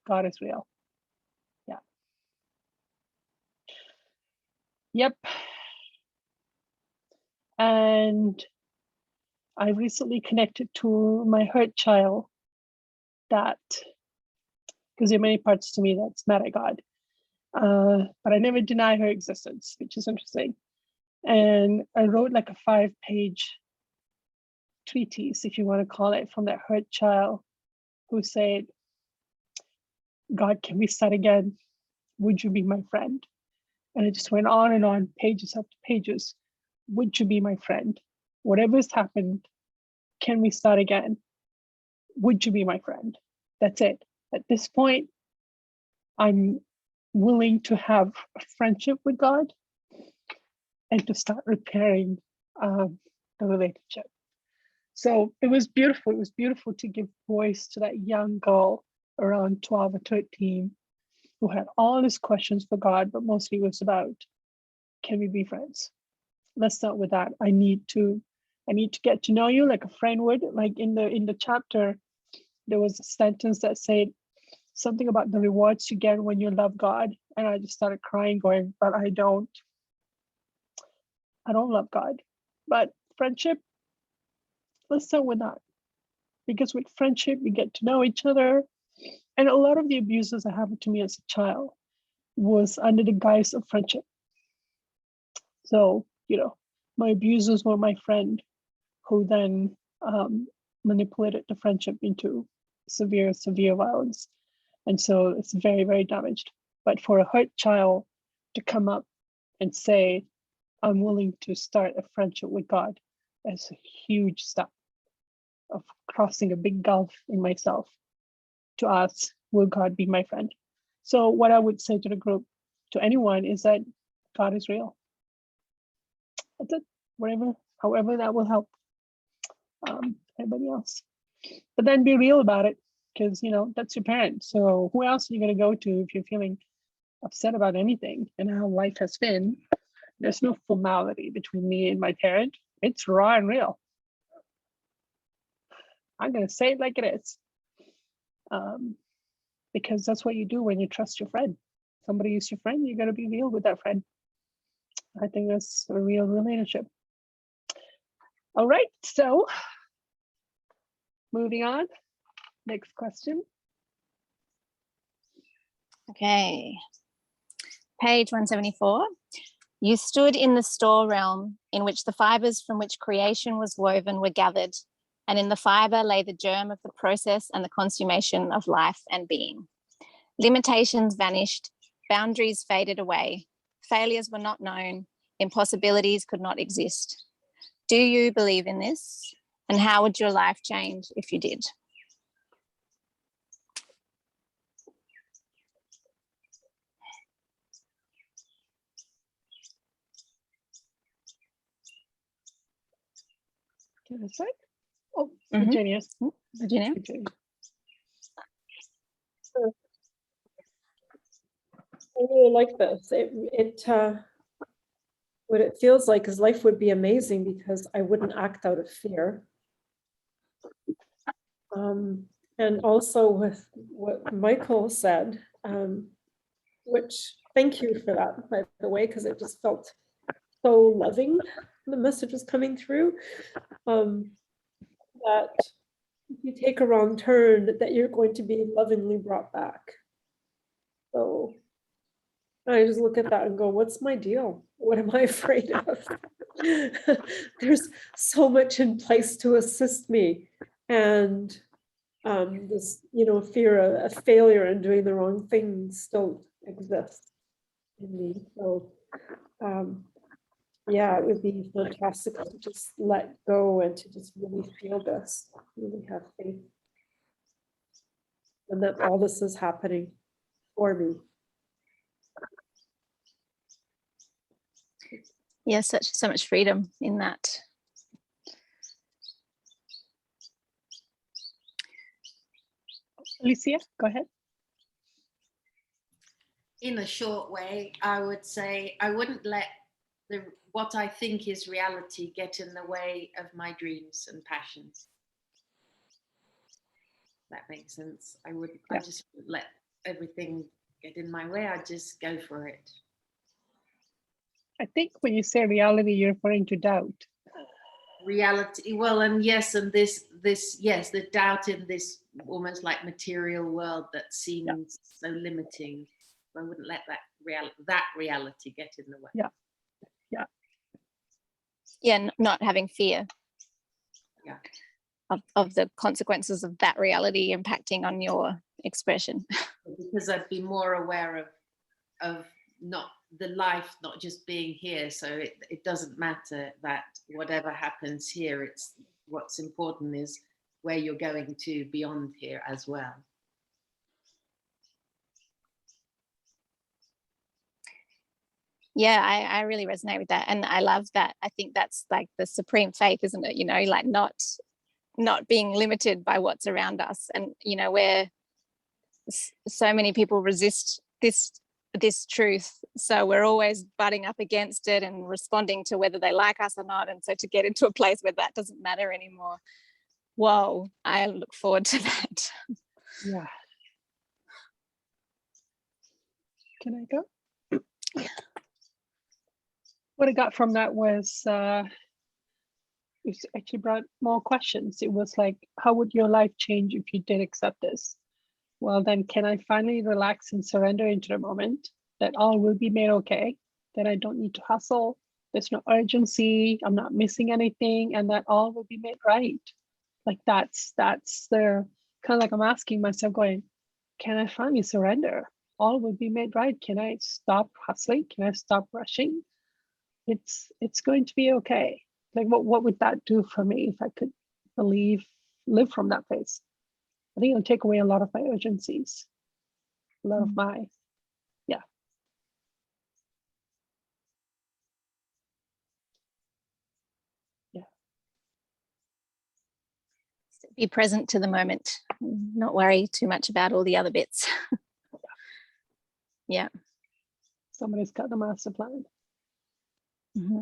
God is real. Yeah. Yep. And I recently connected to my hurt child that, because there are many parts to me that's mad at God. But I never deny her existence, which is interesting. And I wrote like a 5-page treatise, if you want to call it, from that hurt child who said, God, can we start again? Would you be my friend? And it just went on, pages after pages. Would you be my friend? Whatever's happened, can we start again? Would you be my friend? That's it. At this point, I'm willing to have a friendship with God and to start repairing the relationship. So it was beautiful. It was beautiful to give voice to that young girl around 12 or 13 who had all these questions for God, but mostly was about, can we be friends? Let's start with that. I need to get to know you like a friend would. Like in the chapter, there was a sentence that said something about the rewards you get when you love God. And I just started crying, going, but I don't love God. But friendship, let's start with that. Because with friendship, we get to know each other. And a lot of the abuses that happened to me as a child was under the guise of friendship. So, my abusers were my friend who then manipulated the friendship into severe violence. And so it's very, very damaged. But for a hurt child to come up and say, I'm willing to start a friendship with God, that's a huge step of crossing a big gulf in myself to ask, will God be my friend? So what I would say to the group, to anyone, is that God is real. That's it. However that will help anybody else. But then be real about it, because that's your parent. So who else are you going to go to if you're feeling upset about anything and how life has been? There's no formality between me and my parent. It's raw and real. I'm going to say it like it is. Because that's what you do when you trust your friend. Somebody is your friend, you got to be real with that friend. I think that's a real relationship. All right, so moving on. Next question. Okay. Page 174. You stood in the store realm in which the fibers from which creation was woven were gathered, and in the fiber lay the germ of the process and the consummation of life and being. Limitations vanished, boundaries faded away, failures were not known, impossibilities could not exist. Do you believe in this? And how would your life change if you did? Can I say? Oh, Virginia. Virginia. I really like this. what it feels like is life would be amazing because I wouldn't act out of fear. And also with what Michael said, which thank you for that, by the way, because it just felt so loving. The message was coming through, that if you take a wrong turn, that you're going to be lovingly brought back. So I just look at that and go, what's my deal? What am I afraid of? There's so much in place to assist me. And this, fear of failure and doing the wrong thing still exists in me. So yeah, it would be fantastic to just let go and to just really feel this, really have faith. And that all this is happening for me. Yeah, so much freedom in that. Alicia, go ahead. In a short way, I would say I wouldn't let what I think is reality get in the way of my dreams and passions. That makes sense. I just wouldn't let everything get in my way. I'd just go for it. I think when you say reality, you're referring to doubt. Reality, well, and yes, and this, yes, the doubt in this almost like material world that seems so limiting. I wouldn't let that reality get in the way. Yeah, not having fear. Yeah. Of the consequences of that reality impacting on your expression. Because I'd be more aware of not the life not just being here, so it doesn't matter that whatever happens here, it's what's important is where you're going to beyond here as well. Yeah, I really resonate with that, and I love that. I think that's like the supreme faith, isn't it? Like not being limited by what's around us, and where so many people resist this truth, so we're always butting up against it and responding to whether they like us or not, and so to get into a place where that doesn't matter anymore, whoa, I look forward to that. Yeah. Can I go? What I got from that was it actually brought more questions. It was like, how would your life change if you did accept this? Well, then can I finally relax and surrender into the moment that all will be made okay, that I don't need to hustle, there's no urgency, I'm not missing anything, and that all will be made right. Like that's the kind of like I'm asking myself going, can I finally surrender? All will be made right. Can I stop hustling? Can I stop rushing? It's going to be okay. Like what would that do for me if I could live from that place? I think it'll take away a lot of my urgencies, a lot of my, Be present to the moment, not worry too much about all the other bits. Yeah. Somebody's got the master plan. Mm-hmm.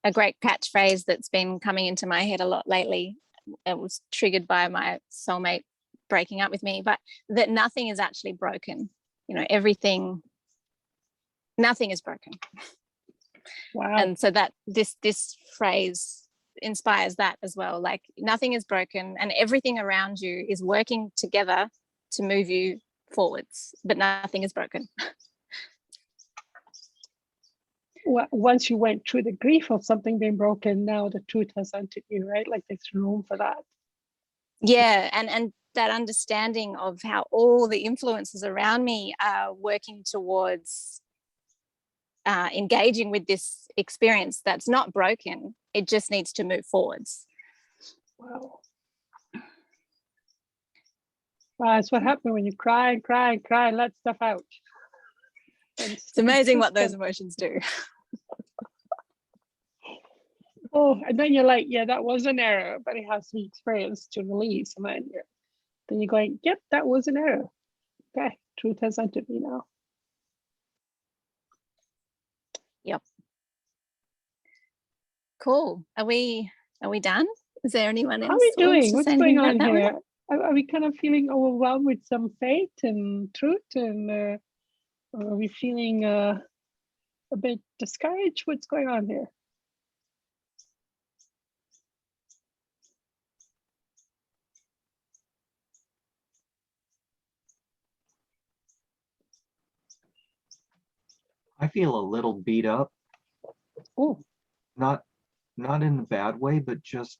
A great catchphrase that's been coming into my head a lot lately, it was triggered by my soulmate breaking up with me, but that nothing is actually broken. Nothing is broken. Wow. And so that this phrase inspires that as well. Like nothing is broken and everything around you is working together to move you forwards, but nothing is broken. Once you went through the grief of something being broken, now the truth has entered you, right? Like there's room for that. Yeah, and that understanding of how all the influences around me are working towards engaging with this experience that's not broken, it just needs to move forwards. Wow. Wow, it's what happens when you cry, let stuff out. It's amazing what those emotions do. Oh, and then you're like, yeah, that was an error, but it has to be experienced to release. And then you're going, yep, that was an error. Okay, truth has entered me now. Yep. Cool. Are we done? Is there anyone else? How are we doing? to What's say going anything on about that one? here? Are we kind of feeling overwhelmed with some faith and truth, and or are we feeling a bit discouraged? What's going on here? I feel a little beat up, Oh, not in a bad way, but just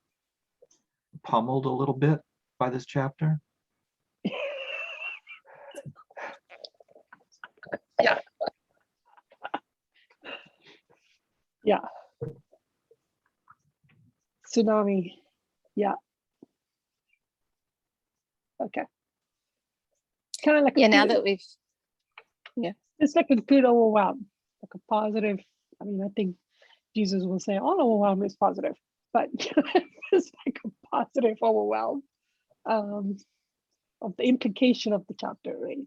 pummeled a little bit by this chapter. yeah. Yeah. Tsunami. Yeah. Okay. Kind of like Yeah, now that we've it's like a good overwhelm, like a positive. I mean, I think Jesus will say all overwhelm is positive, but it's like a positive overwhelm of the implication of the chapter, right?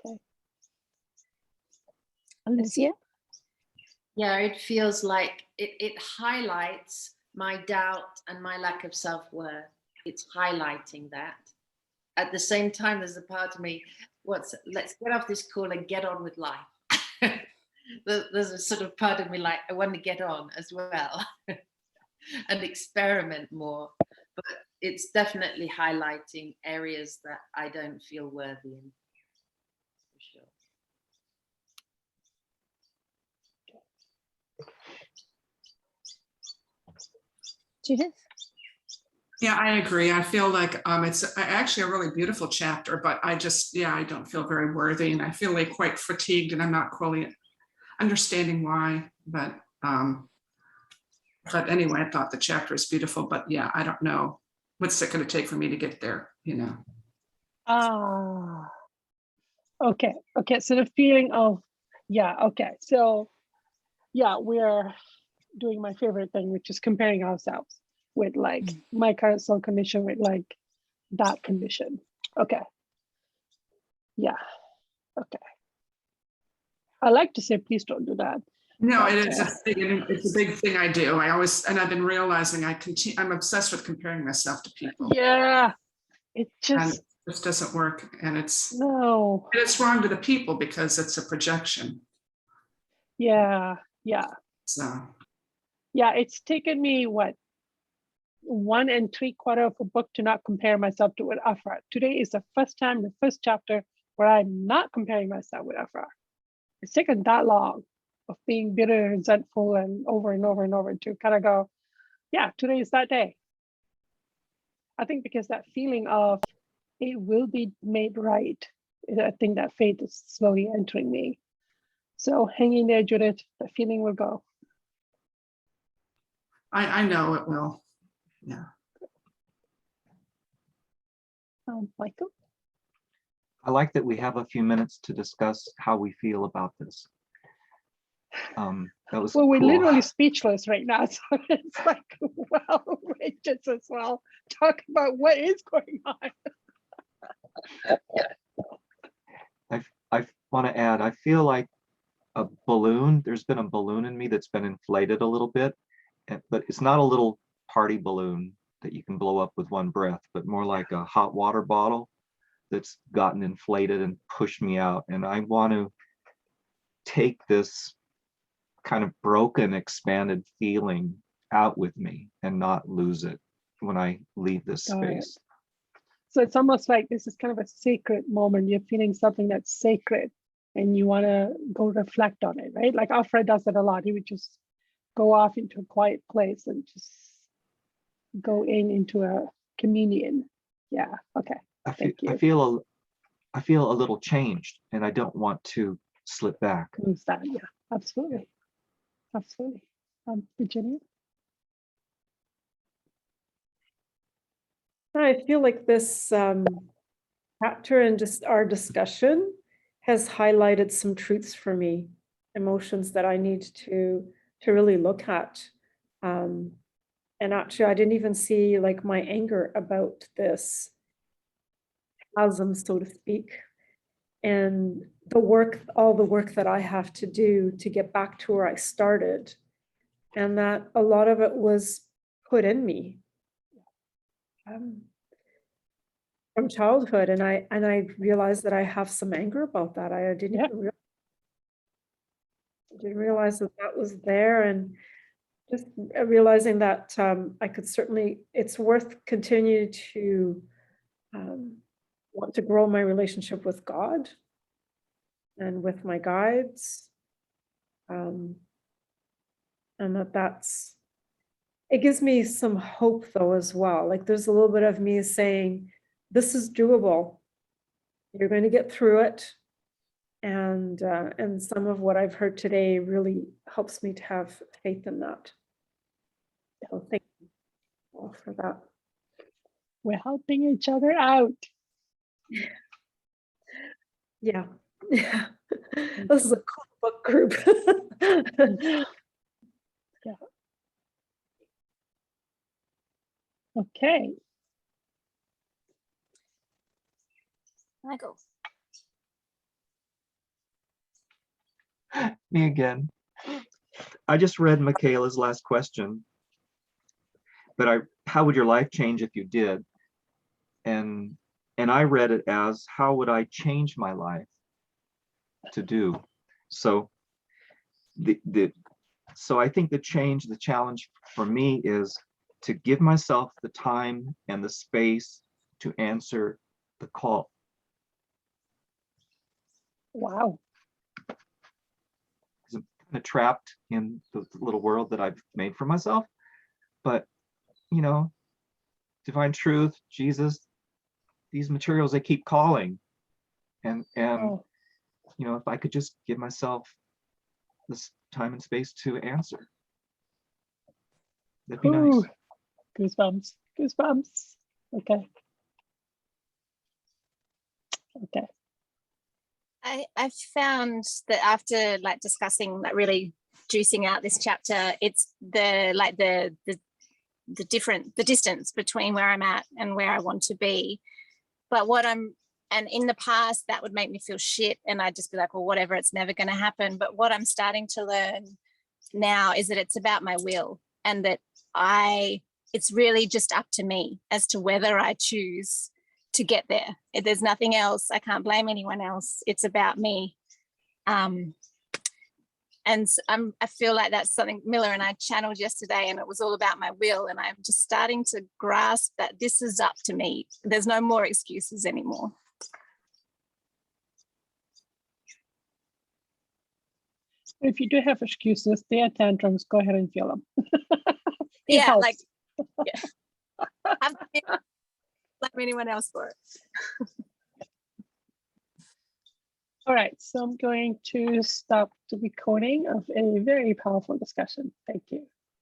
Okay. Alicia? Yeah, it feels like it highlights my doubt and my lack of self-worth. It's highlighting that. At the same time, there's a part of me, let's get off this call and get on with life. There's a sort of part of me like, I want to get on as well and experiment more. But it's definitely highlighting areas that I don't feel worthy in, for sure. Judith? Yeah, I agree. I feel like it's actually a really beautiful chapter, but I don't feel very worthy, and I feel like quite fatigued, and I'm not quite understanding why. But anyway, I thought the chapter is beautiful, but yeah, I don't know what's it going to take for me to get there, you know. Okay. So the feeling of, yeah, okay. So yeah, we're doing my favorite thing, which is comparing ourselves with like my current soul condition with like that condition. Okay. Yeah. Okay. I like to say, please don't do that. No, But, it's a big thing I do. I've been realizing I'm obsessed with comparing myself to people. Yeah. It And just, this doesn't work, and it's wrong to the people because it's a projection. Yeah. So Yeah, it's taken me 1 3/4 of a book to not compare myself to with Aphraar. Today is the first chapter where I'm not comparing myself with Aphraar. It's taken that long of being bitter and resentful and over to kind of go, yeah, today is that day. I think because that feeling of it will be made right, I think that faith is slowly entering me. So hang in there, Judith, the feeling will go. I know it will. Yeah. Michael? I like that we have a few minutes to discuss how we feel about this. That was well, we're cool. literally speechless right now. So it's like, well, just as well talk about what is going on. I want to add, I feel like a balloon. There's been a balloon in me that's been inflated a little bit, but it's not a little party balloon that you can blow up with one breath, but more like a hot water bottle that's gotten inflated and pushed me out. And I want to take this kind of broken, expanded feeling out with me and not lose it when I leave this space. So it's almost like this is kind of a sacred moment. You're feeling something that's sacred and you want to go reflect on it, right? Like Aphraar does it a lot. He would just go off into a quiet place and just go into a communion. Yeah, okay. I feel a little changed, and I don't want to slip back. Lose that, yeah, absolutely. Virginia? I feel like this chapter and just our discussion has highlighted some truths for me, emotions that I need to really look at. And actually, I didn't even see like my anger about this chasm, so to speak. and the work, all the work that I have to do to get back to where I started. And that a lot of it was put in me from childhood. And I realized that I have some anger about that. I didn't even realize that that was there. And just realizing that I could certainly, it's worth continuing to want to grow my relationship with God and with my guides. And that's, it gives me some hope though as well. Like there's a little bit of me saying, this is doable. You're going to get through it. And some of what I've heard today really helps me to have faith in that. So thank you all for that. We're helping each other out. Yeah. Yeah. This is a cool book group. Yeah. Okay. Michael. Me again. I just read Mikhaila's last question, but how would your life change if you did? And I read it as, how would I change my life to do? So so I think the challenge for me is to give myself the time and the space to answer the call. Wow. I'm kind of trapped in the little world that I've made for myself. But, you know, divine truth, Jesus, these materials, they keep calling. And Oh. you know, if I could just give myself this time and space to answer, that'd be nice. Ooh. Goosebumps. Goosebumps. Okay. Okay. I found that after like discussing, like really juicing out this chapter, it's the distance between where I'm at and where I want to be. But and in the past that would make me feel shit, and I'd just be like, well, whatever, it's never going to happen. But what I'm starting to learn now is that it's about my will, and that it's really just up to me as to whether I choose to get there. If there's nothing else, I can't blame anyone else. It's about me. And I feel like that's something Miller and I channeled yesterday, and it was all about my will. And I'm just starting to grasp that this is up to me. There's no more excuses anymore. If you do have excuses, they are tantrums, go ahead and feel them. Yeah, helps. like, yeah. I'm not blame anyone else for it. All right, so I'm going to stop the recording of a very powerful discussion. Thank you.